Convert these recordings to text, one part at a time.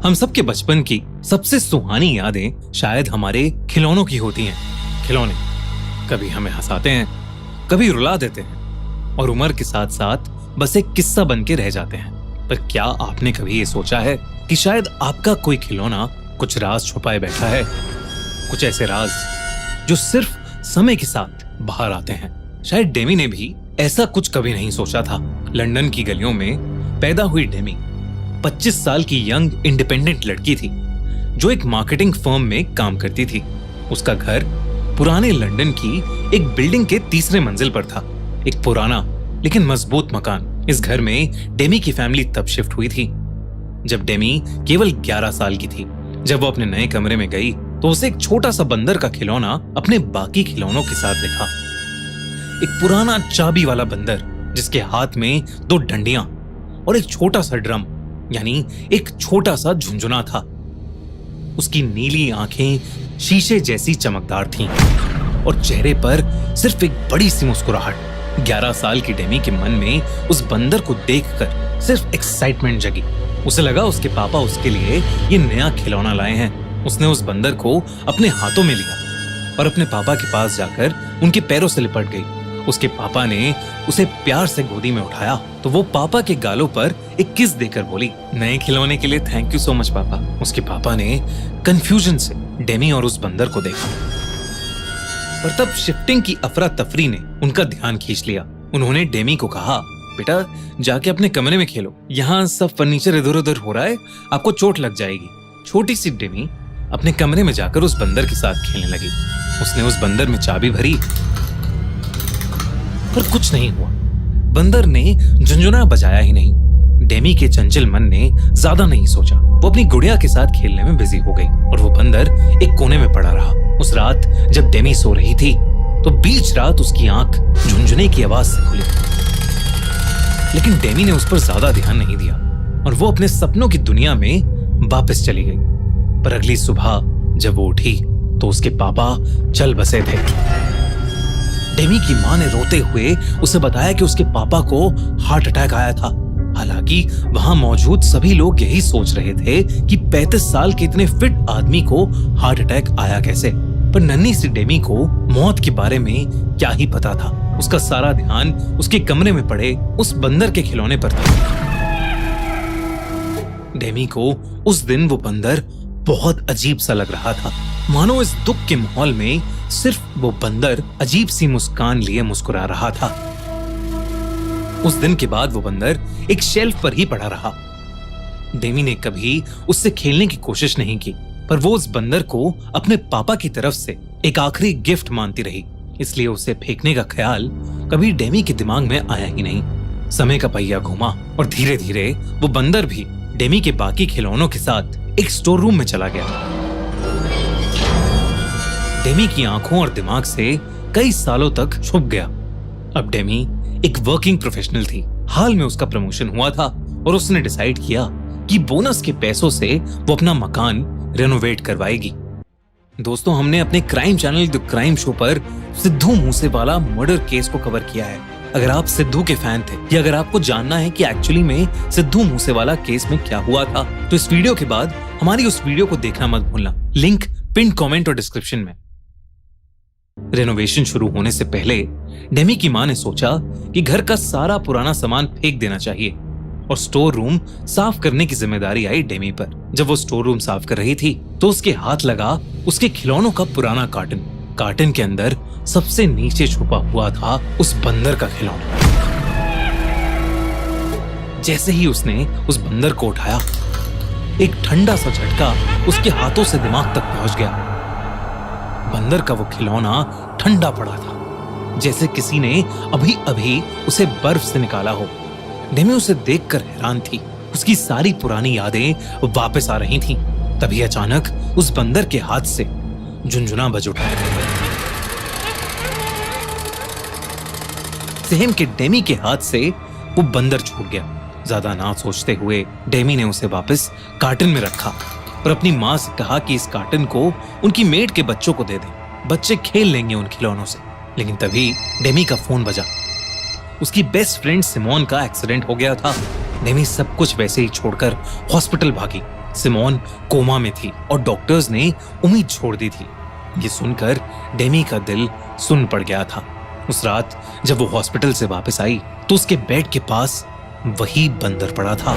हम सबके बचपन की सबसे सुहानी यादें शायद हमारे खिलौनों की होती हैं। खिलौने कभी हमें हंसाते हैं, कभी रुला देते हैं और उम्र के साथ साथ बस एक किस्सा बन के रह जाते हैं। पर क्या आपने कभी ये सोचा है कि शायद आपका कोई खिलौना कुछ राज छुपाए बैठा है? कुछ ऐसे राज जो सिर्फ समय के साथ बाहर आते हैं। शायद डेमी ने भी ऐसा कुछ कभी नहीं सोचा था। लंदन की गलियों में पैदा हुई डेमी 25 साल की यंग इंडिपेंडेंट लड़की थी जो एक मार्केटिंग फर्म में काम करती थी। उसका घर पुराने लंदन की एक बिल्डिंग के तीसरे मंजिल पर था। एक पुराना लेकिन मजबूत मकान। इस घर में डेमी की फैमिली तब शिफ्ट हुई थी जब डेमी केवल 11 साल की थी। जब वो अपने नए कमरे में गई तो उसे एक छोटा सा बंदर का खिलौना अपने बाकी खिलौनों के साथ दिखा। एक पुराना चाबी वाला बंदर जिसके हाथ में 2 डंडियां और एक छोटा सा ड्रम यानी एक छोटा सा झुंझुना था। उसकी नीली आंखें शीशे जैसी चमकदार थीं और चेहरे पर सिर्फ एक बड़ी सी मुस्कुराहट। 11 साल की डेमी के मन में उस बंदर को देखकर सिर्फ एक्साइटमेंट जगी। उसे लगा उसके पापा उसके लिए ये नया खिलौना लाए हैं। उसने उस बंदर को अपने हाथों में लिया और अपने पापा के पास जाकर उनके पैरों से लिपट गई। उसके पापा ने उसे प्यार से गोदी में उठाया तो वो पापा के गालों पर एक किस देकर बोली, नए खिलौने के लिए थैंक यू सो मच पापा। उसके पापा ने कंफ्यूजन से डेमी और उस बंदर को देखा, पर तब शिफ्टिंग की अफरा तफरी ने उनका ध्यान खींच लिया। उन्होंने डेमी को कहा, बेटा जाके अपने कमरे में खेलो, यहाँ सब फर्नीचर इधर उधर हो रहा है, आपको चोट लग जाएगी। छोटी सी डेमी अपने कमरे में जाकर उस बंदर के साथ खेलने लगी। उसने उस बंदर में चाबी भरी पर कुछ नहीं हुआ। बंदर ने झुंझुना बजाया ही नहीं। डेमी के चंचल मन ने ज्यादा नहीं सोचा। वो अपनी गुड़िया के साथ खेलने में बिजी हो गई और वो बंदर एक कोने में पड़ा रहा। उस रात जब डेमी सो रही थी तो बीच रात उसकी आंख झुंझुने की आवाज से खुली, लेकिन डेमी ने उस पर ज्यादा ध्यान नहीं दिया और वो अपने सपनों की दुनिया में वापस चली गई। पर अगली सुबह जब वो उठी तो उसके पापा चल बसे थे। डेमी की मां ने रोते हुए उसे बताया कि उसके पापा को हार्ट अटैक आया था। हालांकि वहां मौजूद सभी लोग यही सोच रहे थे कि 35 साल के इतने फिट आदमी को हार्ट अटैक आया कैसे। पर नन्ही सी डेमी को मौत के बारे में क्या ही पता था। उसका सारा ध्यान उसके कमरे में पड़े उस बंदर के खिलौने पर था। डेमी को उस दिन वो बंदर बहुत अजीब सा लग रहा था, मानो इस दुख के माहौल में सिर्फ वो बंदर अजीब सी मुस्कान लिए मुस्कुरा रहा था। उस दिन के बाद वो बंदर एक शेल्फ पर ही पड़ा रहा। डेमी ने कभी उससे खेलने की कोशिश नहीं की, पर वो उस बंदर को अपने पापा की तरफ से एक आखिरी गिफ्ट मानती रही। इसलिए उसे फेंकने का ख्याल कभी डेमी के दिमाग में आया ही नहीं। समय का पहिया घूमा और धीरे धीरे वो बंदर भी डेमी के बाकी खिलौनों के साथ एक स्टोर रूम में चला गया। डेमी की आंखों और दिमाग से कई सालों तक छुप गया। अब डेमी एक वर्किंग प्रोफेशनल थी। हाल में उसका प्रमोशन हुआ था और उसने डिसाइड किया कि बोनस के पैसों से वो अपना मकान रेनोवेट करवाएगी। दोस्तों, हमने अपने crime channel the crime show पर सिद्धू मूसेवाला मर्डर केस को कवर किया है। अगर आप सिद्धू के फैन थे या अगर आपको जानना है कि एक्चुअली में सिद्धू मूसेवाला केस में क्या हुआ था, तो इस वीडियो के बाद हमारी उस वीडियो को देखना मत भूलना। लिंक पिन कमेंट और डिस्क्रिप्शन में। रेनोवेशन शुरू होने से पहले डेमी की मां ने सोचा कि घर का सारा पुराना सामान फेंक देना चाहिए और स्टोर रूम साफ करने की जिम्मेदारी आई डेमी पर। जब वो स्टोर रूम साफ कर रही थी तो उसके हाथ लगा उसके खिलौनों का पुराना कार्टन। कार्टन के अंदर सबसे नीचे छुपा हुआ था उस बंदर का खिलौना। जैसे ही उसने उस बंदर को उठाया, एक ठंडा सा झटका उसके हाथों से दिमाग तक पहुंच गया। बंदर का वो खिलौना ठंडा पड़ा था, जैसे किसी ने अभी अभी उसे बर्फ से निकाला हो। डेमी उसे देखकर हैरान थी। उसकी सारी पुरानी यादें वापस आ रही थीं। तभी अचानक उस बंदर के हाथ से झुंझुना बज उठा। सेम के डेमी के हाथ से वो बंदर छूट गया। ज्यादा ना सोचते हुए डेमी ने उसे वापस कार्टन में रखा और अपनी मां से कहा कि इस कार्टन को उनकी मेड के बच्चों को दे दें, बच्चे खेल लेंगे उन खिलौनों से। लेकिन तभी डेमी का फोन बजा। उसकी बेस्ट फ्रेंड सिमोन का एक्सीडेंट हो गया था। डेमी सब कुछ वैसे ही छोड़कर हॉस्पिटल भागी सिमोन कोमा में थी और डॉक्टर्स ने उम्मीद छोड़ दी थी। ये सुनकर डेमी का दिल सुन पड़ गया था। उस रात जब वो हॉस्पिटल से वापस आई तो उसके बेड के पास वही बंदर पड़ा था,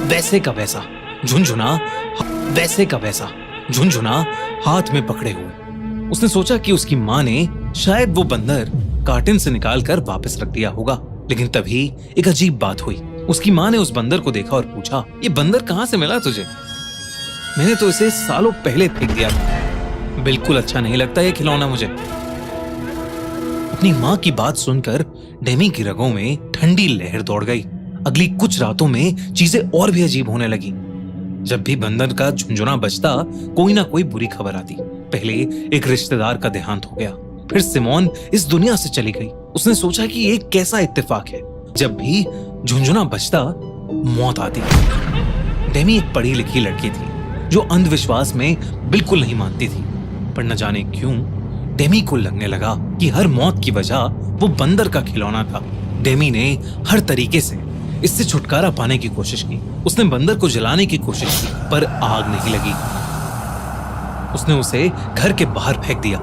वैसे का वैसा झुनझुना हाथ में पकड़े हुए। उसने सोचा कि उसकी माँ ने शायद वो बंदर कार्टन से निकालकर वापस रख दिया होगा, लेकिन तभी एक अजीब बात हुई। उसकी माँ ने उस बंदर को देखा और पूछा, ये बंदर कहाँ से मिला तुझे? मैंने तो इसे सालों पहले फेंक दिया था। बिल्कुल अच्छा नहीं लगता ये खिलौना मुझे। अपनी माँ की बात सुनकर डेमी की रगों में ठंडी लहर दौड़ गई। अगली कुछ रातों में चीजें और भी अजीब होने लगी। जब भी बंदर का झुनझुना बजता, कोई ना कोई बुरी खबर आती। पहले एक रिश्तेदार का देहांत हो गया, फिर सिमोन इस दुनिया से चली गई। उसने सोचा कि ये कैसा इत्तेफाक है, जब भी झुनझुना बजता मौत आती। डेमी एक पढ़ी लिखी लड़की थी जो अंधविश्वास में बिल्कुल नहीं मानती थी, पर न जाने क्यों डेमी को लगने लगा कि हर मौत की वजह वो बंदर का खिलौना था। डेमी ने हर तरीके से इससे छुटकारा पाने की कोशिश की। उसने बंदर को जलाने की कोशिश की, पर आग नहीं लगी। उसने उसे घर के बाहर फेंक दिया,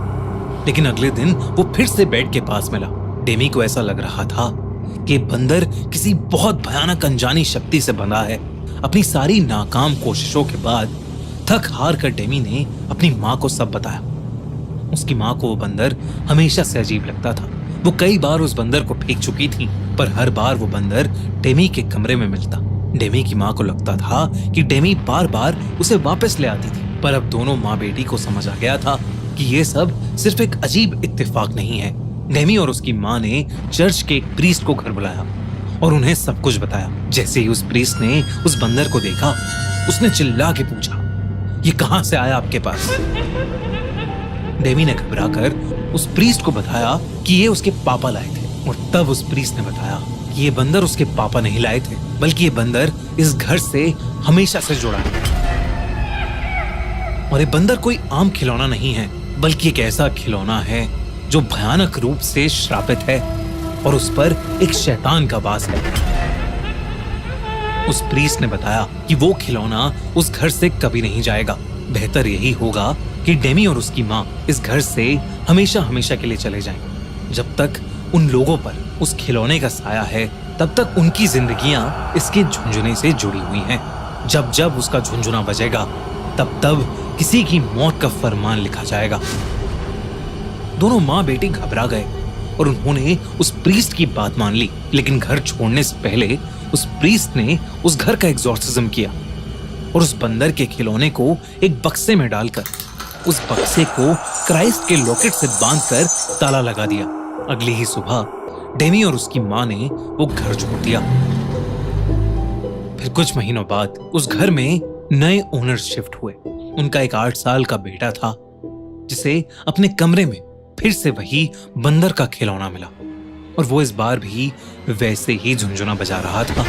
लेकिन अगले दिन वो फिर से बेड के पास मिला। डेमी को ऐसा लग रहा था कि बंदर किसी बहुत भयानक अनजानी शक्ति से बंधा है। अपनी सारी नाकाम कोशिशों के बाद थक हार कर डेमी ने अपनी माँ को सब बताया। उसकी माँ को वो बंदर हमेशा से अजीब लगता था। वो कई बार उस बंदर को फेंक चुकी थी, पर हर बार वो बंदर डेमी के कमरे में मिलता। डेमी की माँ को लगता था कि डेमी बार बार उसे वापस ले आती थी, पर अब दोनों माँ बेटी को समझ आ गया था कि ये सब सिर्फ एक अजीब इत्तेफाक नहीं है। डेमी और उसकी माँ ने चर्च के एक प्रीस्ट को घर बुलाया और उन्हें सब कुछ बताया। जैसे ही उस प्रीस्ट ने उस बंदर को देखा, उसने चिल्ला के पूछा, ये कहां से आया आपके पास? डेमी ने घबराकर उस प्रीस्ट को बताया कि ये उसके पापा लाए थे, और तब उस प्रीस्ट ने बताया कि ये बंदर उसके पापा नहीं लाए थे, बल्कि ये बंदर इस घर से हमेशा से जुड़ा है। और ये बंदर कोई आम खिलौना नहीं है, बल्कि एक ऐसा खिलौना है जो भयानक रूप से श्रापित है और उस पर एक शैतान का वास है। उस प्रीस्ट ने बताया कि वो खिलौना उस घर से कभी नहीं जाएगा। बेहतर यही होगा कि डेमी और उसकी माँ इस घर से हमेशा हमेशा के लिए चले जाएं। जब तक उन लोगों पर उस खिलौने का साया है, तब तक उनकी जिंदगियां इसके झुनझुने से जुड़ी हुई हैं। जब जब उसका झुनझुना बजेगा, तब तब किसी की मौत का फरमान लिखा जाएगा। दोनों माँ बेटी घबरा गए और उन्होंने उस प्रीस्ट की बात मान ली, लेकिन घर छोड़ने से पहले उस प्रीस्ट ने उस घर का एग्जॉर्सिज्म किया और उस बंदर के खिलौने को एक बक्से में डालकर उस बक्से को क्राइस्ट के लॉकेट से बांधकर ताला लगा दिया। अगली ही सुबह डेमी और उसकी माँ ने वो घर छोड़ दिया। फिर कुछ महीनों बाद उस घर में नए ओनर शिफ्ट हुए। उनका एक 8 साल का बेटा था, जिसे अपने कमरे में फिर से वही बंदर का खिलौना मिला, और वो इस बार भी वैसे ही झुनझुना बजा रहा था।